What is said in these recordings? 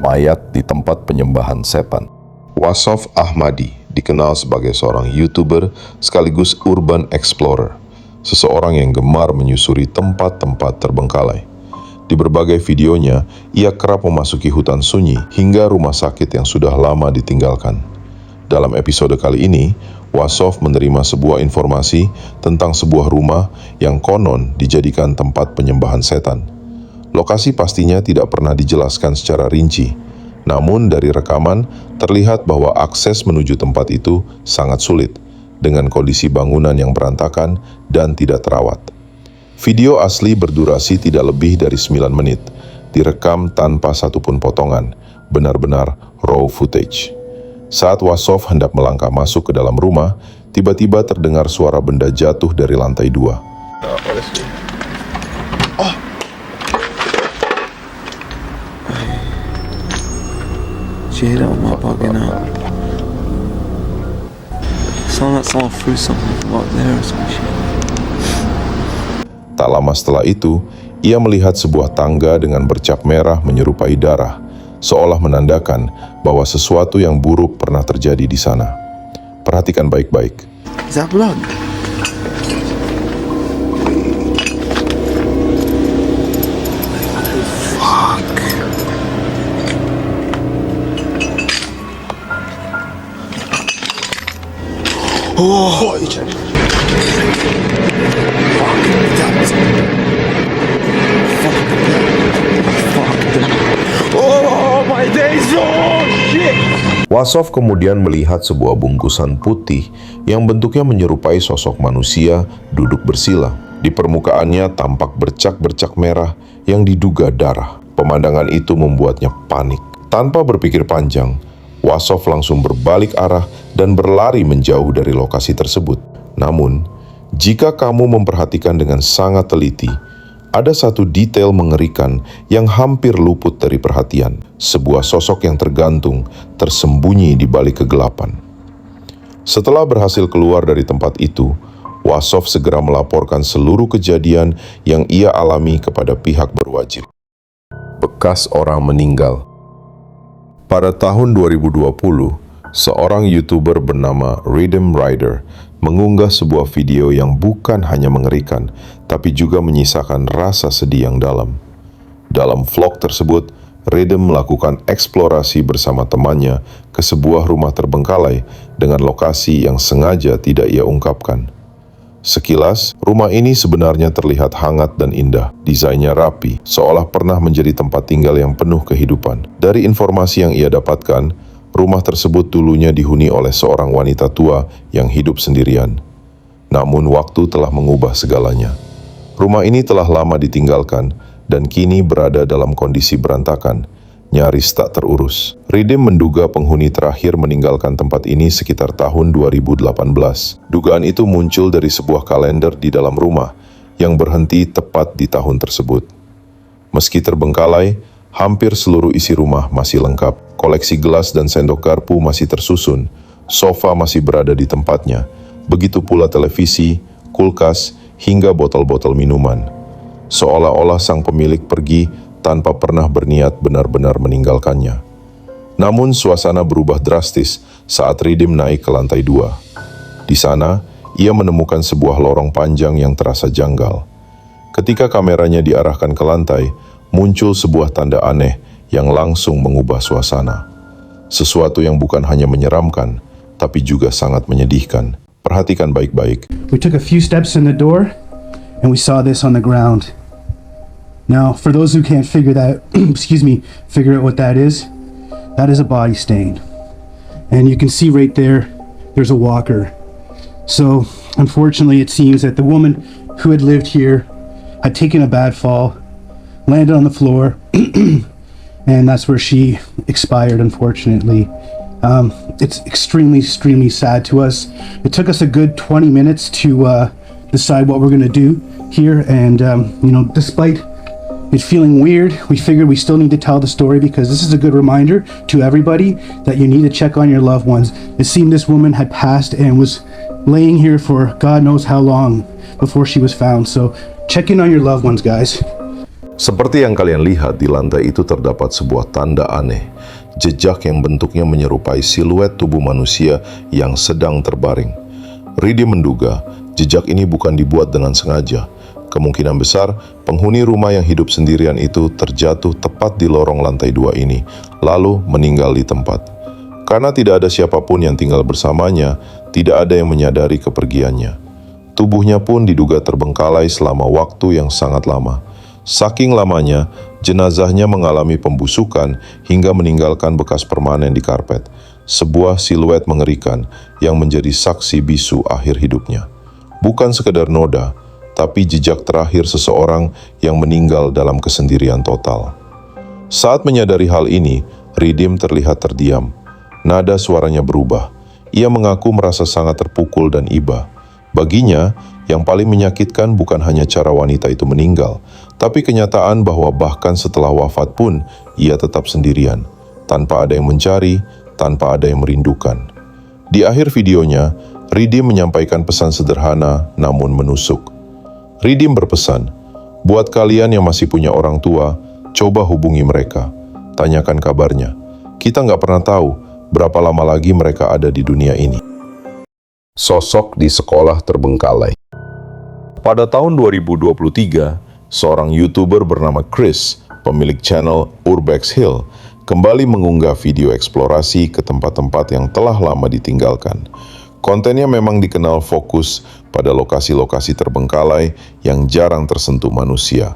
Mayat di tempat penyembahan setan. Wassof Ahmadi dikenal sebagai seorang YouTuber sekaligus urban explorer, seseorang yang gemar menyusuri tempat-tempat terbengkalai. Di berbagai videonya, ia kerap memasuki hutan sunyi hingga rumah sakit yang sudah lama ditinggalkan. Dalam episode kali ini, Wassof menerima sebuah informasi tentang sebuah rumah yang konon dijadikan tempat penyembahan setan. Lokasi pastinya tidak pernah dijelaskan secara rinci, namun dari rekaman terlihat bahwa akses menuju tempat itu sangat sulit, dengan kondisi bangunan yang berantakan dan tidak terawat. Video asli berdurasi tidak lebih dari 9 menit, direkam tanpa satupun potongan, benar-benar raw footage. Saat Wassof hendak melangkah masuk ke dalam rumah, tiba-tiba terdengar suara benda jatuh dari lantai 2. Did you hear that one while bugging out? Sound like someone threw something from up there or some shit. Tak lama setelah itu, ia melihat sebuah tangga dengan bercak merah menyerupai darah, seolah menandakan bahwa sesuatu yang buruk pernah terjadi di sana. Perhatikan baik-baik. Is that blood? Fuck. Oh, you check. Oh my days, oh shit. Wassof kemudian melihat sebuah bungkusan putih yang bentuknya menyerupai sosok manusia duduk bersila. Di permukaannya tampak bercak-bercak merah yang diduga darah. Pemandangan itu membuatnya panik. Tanpa berpikir panjang, Wassof langsung berbalik arah dan berlari menjauh dari lokasi tersebut. Namun, jika kamu memperhatikan dengan sangat teliti, ada satu detail mengerikan yang hampir luput dari perhatian. Sebuah sosok yang tergantung, tersembunyi di balik kegelapan. Setelah berhasil keluar dari tempat itu, Wassof segera melaporkan seluruh kejadian yang ia alami kepada pihak berwajib. Bekas orang meninggal. Pada tahun 2020, seorang YouTuber bernama Rhythm Rider mengunggah sebuah video yang bukan hanya mengerikan, tapi juga menyisakan rasa sedih yang dalam. Dalam vlog tersebut, Rhythm melakukan eksplorasi bersama temannya ke sebuah rumah terbengkalai dengan lokasi yang sengaja tidak ia ungkapkan. Sekilas, rumah ini sebenarnya terlihat hangat dan indah. Desainnya rapi, seolah pernah menjadi tempat tinggal yang penuh kehidupan. Dari informasi yang ia dapatkan, rumah tersebut dulunya dihuni oleh seorang wanita tua yang hidup sendirian. Namun waktu telah mengubah segalanya. Rumah ini telah lama ditinggalkan dan kini berada dalam kondisi berantakan, nyaris tak terurus. Rhythm menduga penghuni terakhir meninggalkan tempat ini sekitar tahun 2018. Dugaan itu muncul dari sebuah kalender di dalam rumah yang berhenti tepat di tahun tersebut. Meski terbengkalai, hampir seluruh isi rumah masih lengkap. Koleksi gelas dan sendok garpu masih tersusun, sofa masih berada di tempatnya, begitu pula televisi, kulkas, hingga botol-botol minuman. Seolah-olah sang pemilik pergi tanpa pernah berniat benar-benar meninggalkannya. Namun suasana berubah drastis saat Rhythm naik ke lantai 2. Di sana, ia menemukan sebuah lorong panjang yang terasa janggal. Ketika kameranya diarahkan ke lantai, muncul sebuah tanda aneh yang langsung mengubah suasana. Sesuatu yang bukan hanya menyeramkan, tapi juga sangat menyedihkan. Perhatikan baik-baik. We took a few steps in the door, and we saw this on the ground. Now, for those who can't figure out what that is a body stain. And you can see right there, there's a walker. So, unfortunately, it seems that the woman who had lived here had taken a bad fall, landed on the floor, and that's where she expired, unfortunately. It's extremely sad to us. It took us a good 20 minutes to decide what we're going to do here, and despite it feeling weird, we figured we still need to tell the story because this is a good reminder to everybody that you need to check on your loved ones. It seemed this woman had passed and was laying here for God knows how long before she was found, so check in on your loved ones, guys. Seperti yang kalian lihat, di lantai itu terdapat sebuah tanda aneh, jejak yang bentuknya menyerupai siluet tubuh manusia yang sedang terbaring. Ridim menduga jejak ini bukan dibuat dengan sengaja. Kemungkinan besar penghuni rumah yang hidup sendirian itu terjatuh tepat di lorong lantai 2 ini, lalu meninggal di tempat. Karena tidak ada siapapun yang tinggal bersamanya, tidak ada yang menyadari kepergiannya. Tubuhnya pun diduga terbengkalai selama waktu yang sangat lama. Saking lamanya, jenazahnya mengalami pembusukan hingga meninggalkan bekas permanen di karpet. Sebuah siluet mengerikan yang menjadi saksi bisu akhir hidupnya. Bukan sekedar noda, tapi jejak terakhir seseorang yang meninggal dalam kesendirian total. Saat menyadari hal ini, Ridim terlihat terdiam. Nada suaranya berubah. Ia mengaku merasa sangat terpukul dan iba. Baginya, yang paling menyakitkan bukan hanya cara wanita itu meninggal, tapi kenyataan bahwa bahkan setelah wafat pun, ia tetap sendirian, tanpa ada yang mencari, tanpa ada yang merindukan. Di akhir videonya, Ridim menyampaikan pesan sederhana namun menusuk. Ridim berpesan, buat kalian yang masih punya orang tua, coba hubungi mereka, tanyakan kabarnya. Kita nggak pernah tahu berapa lama lagi mereka ada di dunia ini. Sosok di sekolah terbengkalai. Pada tahun 2023, seorang YouTuber bernama Chris, pemilik channel Urbex Hill, kembali mengunggah video eksplorasi ke tempat-tempat yang telah lama ditinggalkan. Kontennya memang dikenal fokus pada lokasi-lokasi terbengkalai yang jarang tersentuh manusia.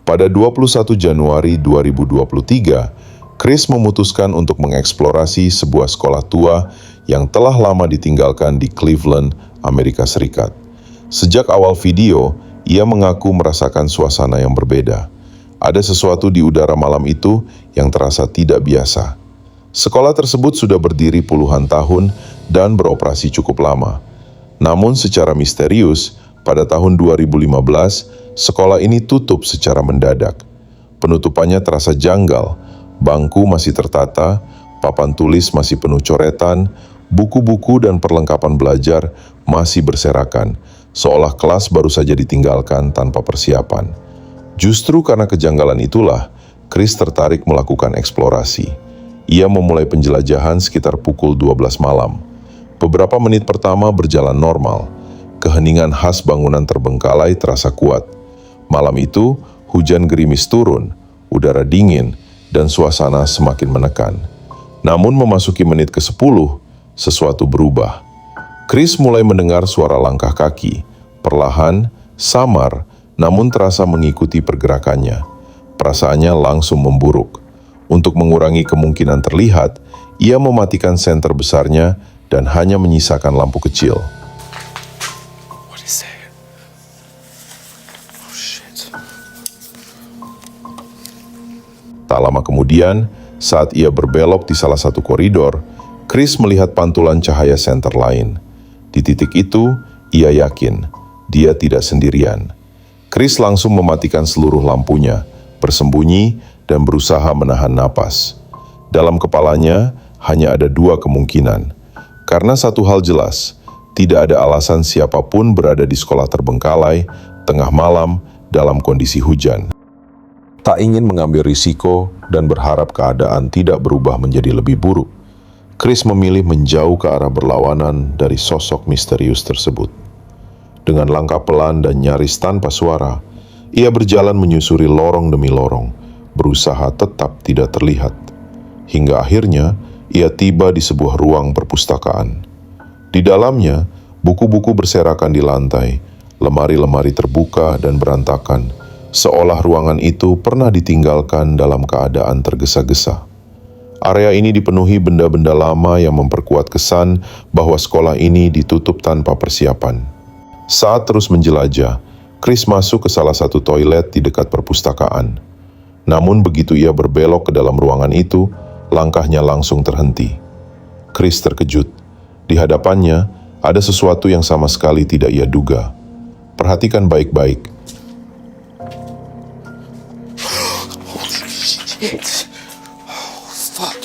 Pada 21 Januari 2023, Chris memutuskan untuk mengeksplorasi sebuah sekolah tua yang telah lama ditinggalkan di Cleveland, Amerika Serikat. Sejak awal video, ia mengaku merasakan suasana yang berbeda. Ada sesuatu di udara malam itu yang terasa tidak biasa. Sekolah tersebut sudah berdiri puluhan tahun dan beroperasi cukup lama. Namun secara misterius, pada tahun 2015, sekolah ini tutup secara mendadak. Penutupannya terasa janggal, bangku masih tertata, papan tulis masih penuh coretan, buku-buku dan perlengkapan belajar masih berserakan, seolah kelas baru saja ditinggalkan tanpa persiapan. Justru karena kejanggalan itulah, Chris tertarik melakukan eksplorasi. Ia memulai penjelajahan sekitar pukul 12 malam. Beberapa menit pertama berjalan normal. Keheningan khas bangunan terbengkalai terasa kuat. Malam itu, hujan gerimis turun, udara dingin, dan suasana semakin menekan. Namun memasuki menit ke-10, sesuatu berubah. Chris mulai mendengar suara langkah kaki, perlahan, samar, namun terasa mengikuti pergerakannya. Perasaannya langsung memburuk. Untuk mengurangi kemungkinan terlihat, ia mematikan senter besarnya dan hanya menyisakan lampu kecil. What is that? Oh shit. Tak lama kemudian, saat ia berbelok di salah satu koridor, Chris melihat pantulan cahaya senter lain. Di titik itu, ia yakin dia tidak sendirian. Chris langsung mematikan seluruh lampunya, bersembunyi dan berusaha menahan napas. Dalam kepalanya hanya ada dua kemungkinan. Karena satu hal jelas, tidak ada alasan siapapun berada di sekolah terbengkalai tengah malam dalam kondisi hujan. Tak ingin mengambil risiko dan berharap keadaan tidak berubah menjadi lebih buruk, Chris memilih menjauh ke arah berlawanan dari sosok misterius tersebut. Dengan langkah pelan dan nyaris tanpa suara, ia berjalan menyusuri lorong demi lorong, berusaha tetap tidak terlihat. Hingga akhirnya, ia tiba di sebuah ruang perpustakaan. Di dalamnya, buku-buku berserakan di lantai, lemari-lemari terbuka dan berantakan, seolah ruangan itu pernah ditinggalkan dalam keadaan tergesa-gesa. Area ini dipenuhi benda-benda lama yang memperkuat kesan bahwa sekolah ini ditutup tanpa persiapan. Saat terus menjelajah, Chris masuk ke salah satu toilet di dekat perpustakaan. Namun begitu ia berbelok ke dalam ruangan itu, langkahnya langsung terhenti. Chris terkejut. Di hadapannya, ada sesuatu yang sama sekali tidak ia duga. Perhatikan baik-baik. Shit. Fuck.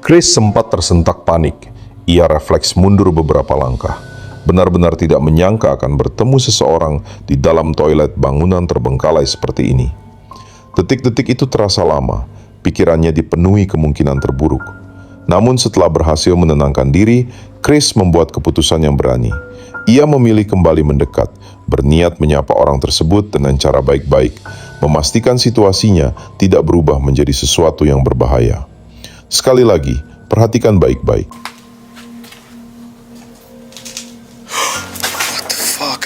Chris sempat tersentak panik. Ia refleks mundur beberapa langkah. Benar-benar tidak menyangka akan bertemu seseorang di dalam toilet bangunan terbengkalai seperti ini. Detik-detik itu terasa lama, pikirannya dipenuhi kemungkinan terburuk. Namun setelah berhasil menenangkan diri, Chris membuat keputusan yang berani. Ia memilih kembali mendekat, berniat menyapa orang tersebut dengan cara baik-baik, memastikan situasinya tidak berubah menjadi sesuatu yang berbahaya. Sekali lagi, perhatikan baik-baik. What the fuck?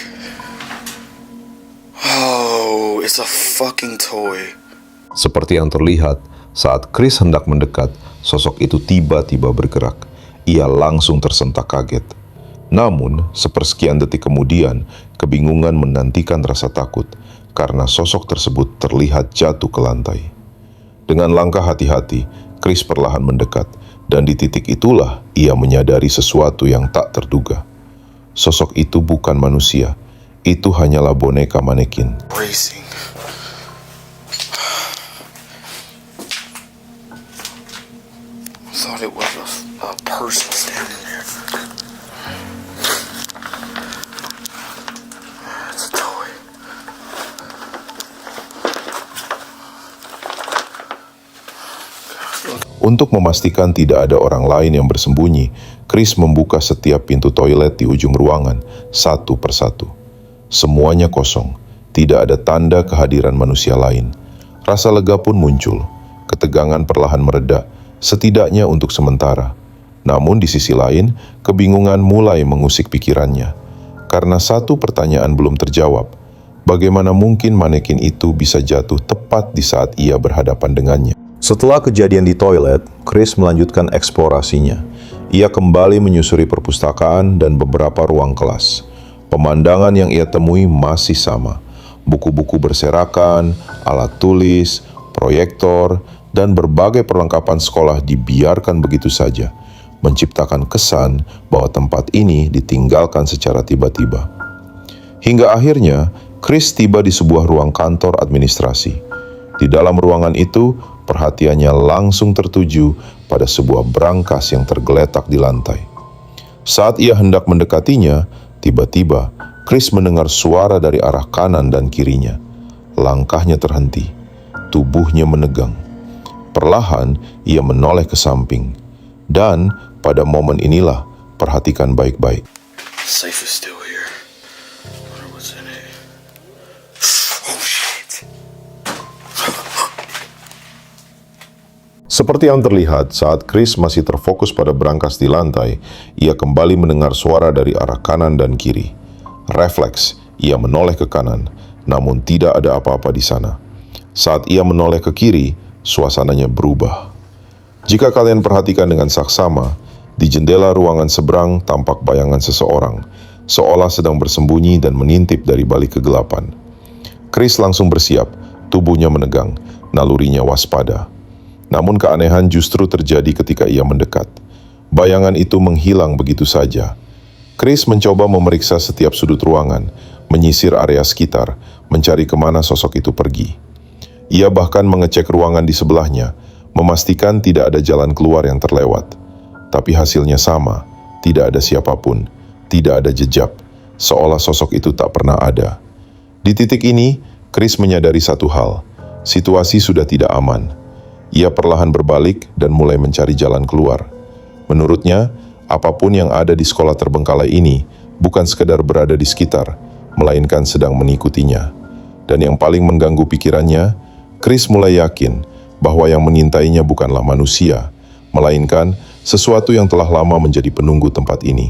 Oh, it's a fucking toy. Seperti yang terlihat, saat Chris hendak mendekat, sosok itu tiba-tiba bergerak. Ia langsung tersentak kaget. Namun, sepersekian detik kemudian, kebingungan menantikan rasa takut karena sosok tersebut terlihat jatuh ke lantai. Dengan langkah hati-hati, Chris perlahan mendekat, dan di titik itulah ia menyadari sesuatu yang tak terduga. Sosok itu bukan manusia, itu hanyalah boneka manekin. Racing. I thought it was a person standing there. It's a toy. Untuk memastikan tidak ada orang lain yang bersembunyi, Chris membuka setiap pintu toilet di ujung ruangan, satu persatu. Semuanya kosong, tidak ada tanda kehadiran manusia lain. Rasa lega pun muncul, ketegangan perlahan mereda, setidaknya untuk sementara. Namun di sisi lain, kebingungan mulai mengusik pikirannya. Karena satu pertanyaan belum terjawab, bagaimana mungkin manekin itu bisa jatuh tepat di saat ia berhadapan dengannya? Setelah kejadian di toilet, Chris melanjutkan eksplorasinya. Ia kembali menyusuri perpustakaan dan beberapa ruang kelas. Pemandangan yang ia temui masih sama. Buku-buku berserakan, alat tulis, proyektor, dan berbagai perlengkapan sekolah dibiarkan begitu saja, menciptakan kesan bahwa tempat ini ditinggalkan secara tiba-tiba. Hingga akhirnya, Chris tiba di sebuah ruang kantor administrasi. Di dalam ruangan itu, perhatiannya langsung tertuju pada sebuah brankas yang tergeletak di lantai. Saat ia hendak mendekatinya, tiba-tiba Chris mendengar suara dari arah kanan dan kirinya. Langkahnya terhenti, tubuhnya menegang. Perlahan, ia menoleh ke samping. Dan pada momen inilah, perhatikan baik-baik. Safe is still here. Wonder what's in it. Oh shit. Seperti yang terlihat saat Chris masih terfokus pada brankas di lantai, ia kembali mendengar suara dari arah kanan dan kiri. Refleks, ia menoleh ke kanan, namun tidak ada apa-apa di sana. Saat ia menoleh ke kiri, suasananya berubah. Jika kalian perhatikan dengan saksama, di jendela ruangan seberang tampak bayangan seseorang, seolah sedang bersembunyi dan mengintip dari balik kegelapan. Chris langsung bersiap, tubuhnya menegang, nalurinya waspada. Namun keanehan justru terjadi ketika ia mendekat. Bayangan itu menghilang begitu saja. Chris mencoba memeriksa setiap sudut ruangan, menyisir area sekitar, mencari kemana sosok itu pergi. Ia bahkan mengecek ruangan di sebelahnya, memastikan tidak ada jalan keluar yang terlewat. Tapi hasilnya sama, tidak ada siapapun, tidak ada jejak, seolah sosok itu tak pernah ada. Di titik ini, Chris menyadari satu hal, situasi sudah tidak aman. Ia perlahan berbalik dan mulai mencari jalan keluar. Menurutnya, apapun yang ada di sekolah terbengkalai ini bukan sekedar berada di sekitar, melainkan sedang mengikutinya. Dan yang paling mengganggu pikirannya, Chris mulai yakin bahwa yang mengintainya bukanlah manusia, melainkan sesuatu yang telah lama menjadi penunggu tempat ini.